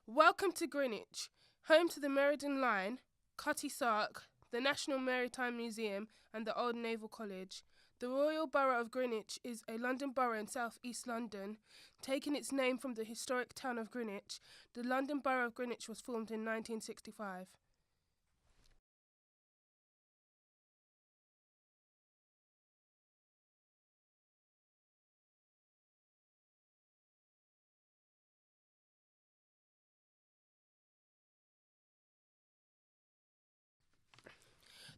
Welcome to Greenwich, home to the Meridian Line, Cutty Sark, the National Maritime Museum and the Old Naval College. The Royal Borough of Greenwich is a London borough in South East London. Taking its name from the historic town of Greenwich, the London Borough of Greenwich was formed in 1965.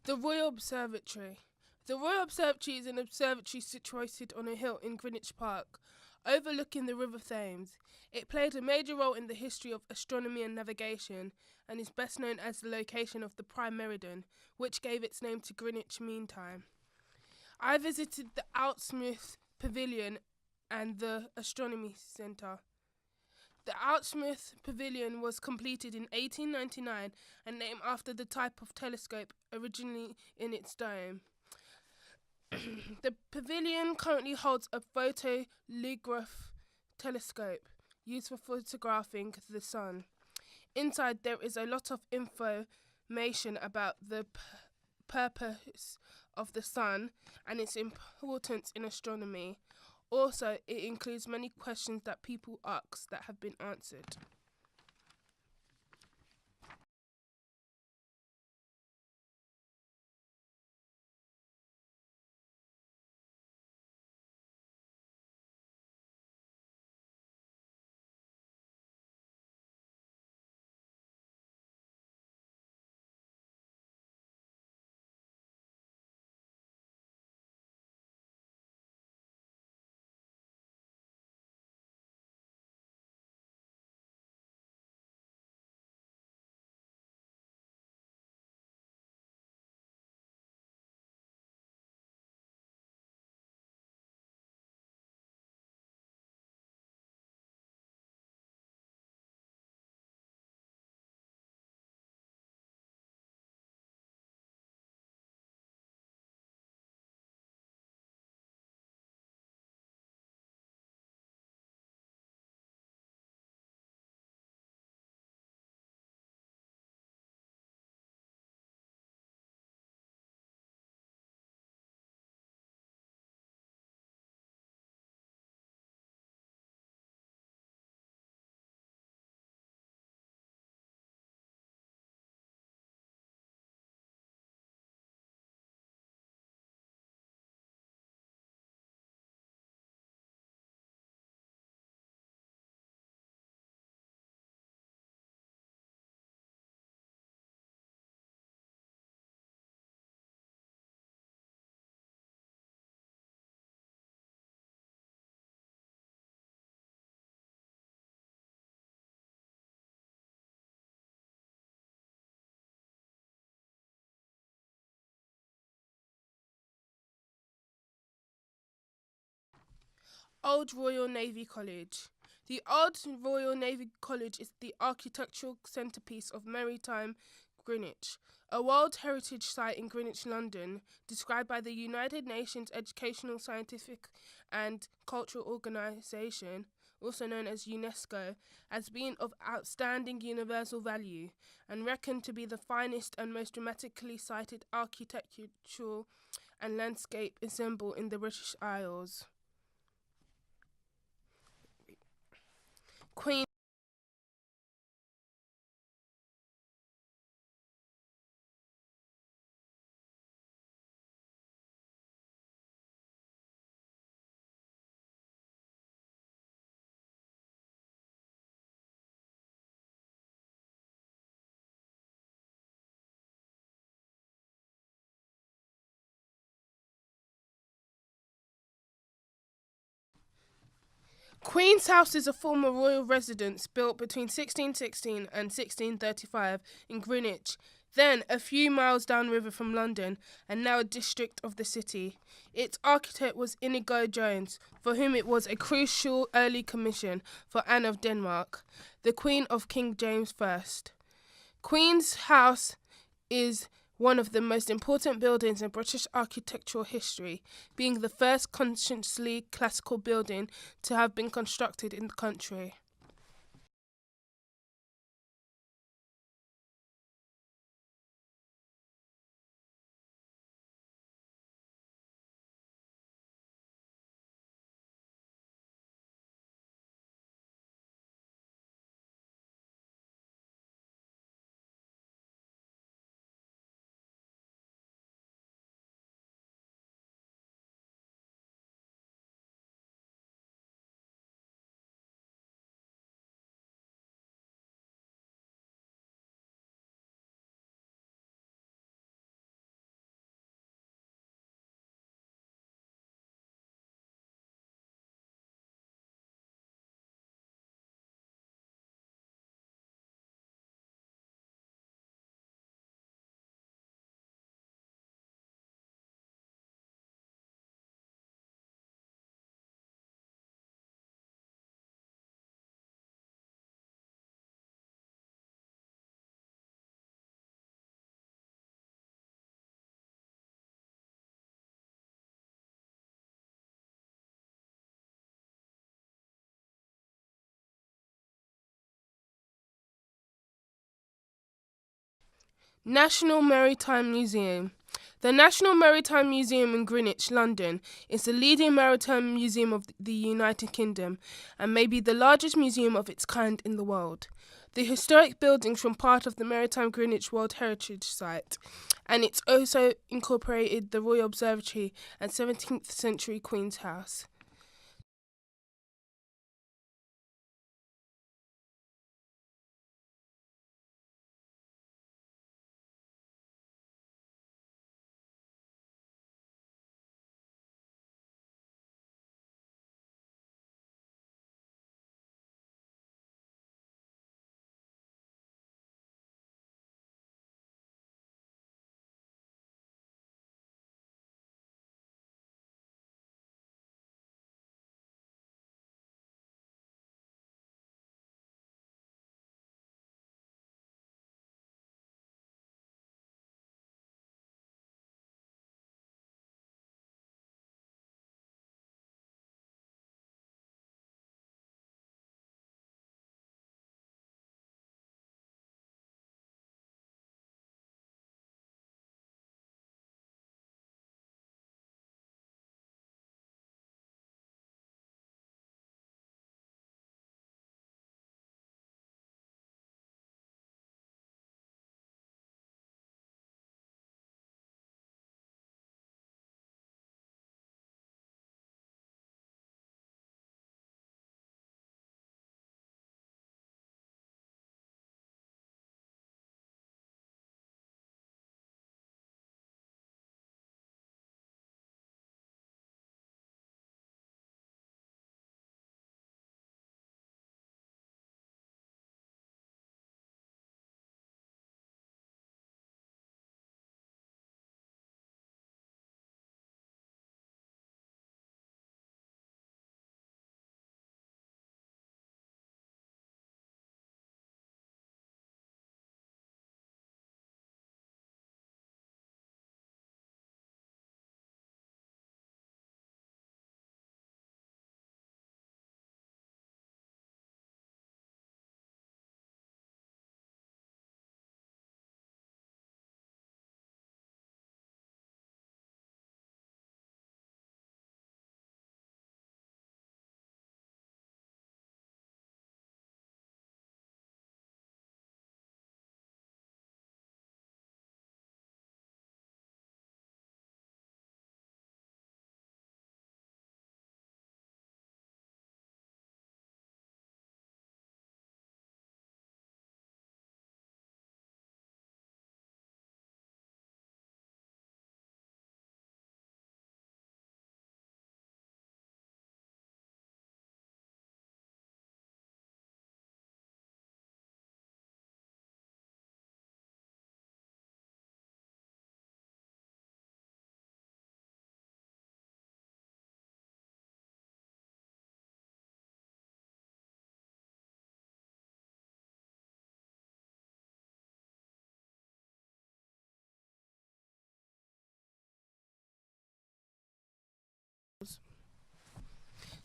The Royal Observatory. The Royal Observatory is an observatory situated on a hill in Greenwich Park, overlooking the River Thames. It played a major role in the history of astronomy and navigation, and is best known as the location of the Prime Meridian, which gave its name to Greenwich Mean Time. I visited the Outsmith Pavilion and the Astronomy Centre. The Outsmith Pavilion was completed in 1899 and named after the type of telescope originally in its dome. The pavilion currently holds a photolithograph telescope used for photographing the sun. Inside there is a lot of information about the purpose of the sun and its importance in astronomy. Also, it includes many questions that people ask that have been answered. Old Royal Navy College. The Old Royal Navy College is the architectural centrepiece of Maritime Greenwich, a World Heritage Site in Greenwich, London, described by the United Nations Educational, Scientific and Cultural Organisation, also known as UNESCO, as being of outstanding universal value and reckoned to be the finest and most dramatically cited architectural and landscape ensemble in the British Isles. Queen Queen's House is a former royal residence built between 1616 and 1635 in Greenwich, then a few miles downriver from London, and now a district of the city. Its architect was Inigo Jones, for whom it was a crucial early commission for Anne of Denmark, the Queen of King James I. Queen's House is one of the most important buildings in British architectural history, being the first consciously classical building to have been constructed in the country. National Maritime Museum. The National Maritime Museum in Greenwich, London, is the leading maritime museum of the United Kingdom and may be the largest museum of its kind in the world. The historic buildings form part of the Maritime Greenwich World Heritage Site, and it's also incorporated the Royal Observatory and 17th century Queen's House.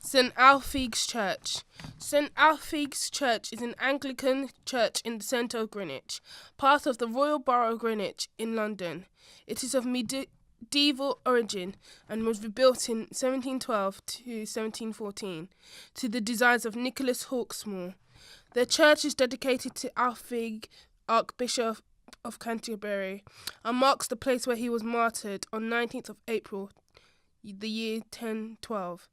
St Alfie's Church. St Alfie's Church is an Anglican church in the centre of Greenwich, part of the Royal Borough of Greenwich in London. It is of medieval origin and was rebuilt in 1712 to 1714 to the designs of Nicholas Hawksmoor. The church is dedicated to Alfie, Archbishop of Canterbury, and marks the place where he was martyred on 19th of April, the year 1012.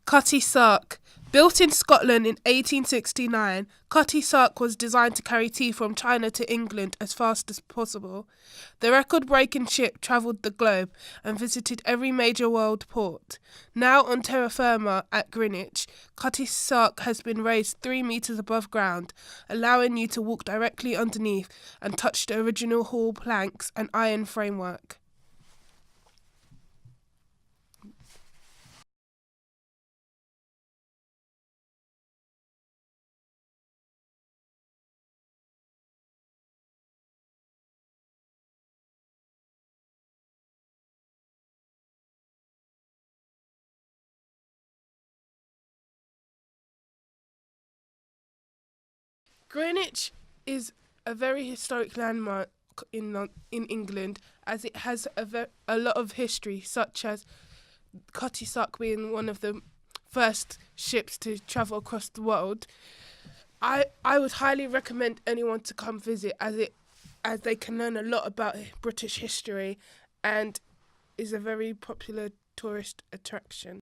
Cutty Sark. Built in Scotland in 1869, Cutty Sark was designed to carry tea from China to England as fast as possible. The record-breaking ship travelled the globe and visited every major world port. Now on terra firma at Greenwich, Cutty Sark has been raised 3 metres above ground, allowing you to walk directly underneath and touch the original hull planks and iron framework. Greenwich is a very historic landmark in England, as it has a lot of history, such as Cutty Sark being one of the first ships to travel across the world. I would highly recommend anyone to come visit, as they can learn a lot about British history and is a very popular tourist attraction.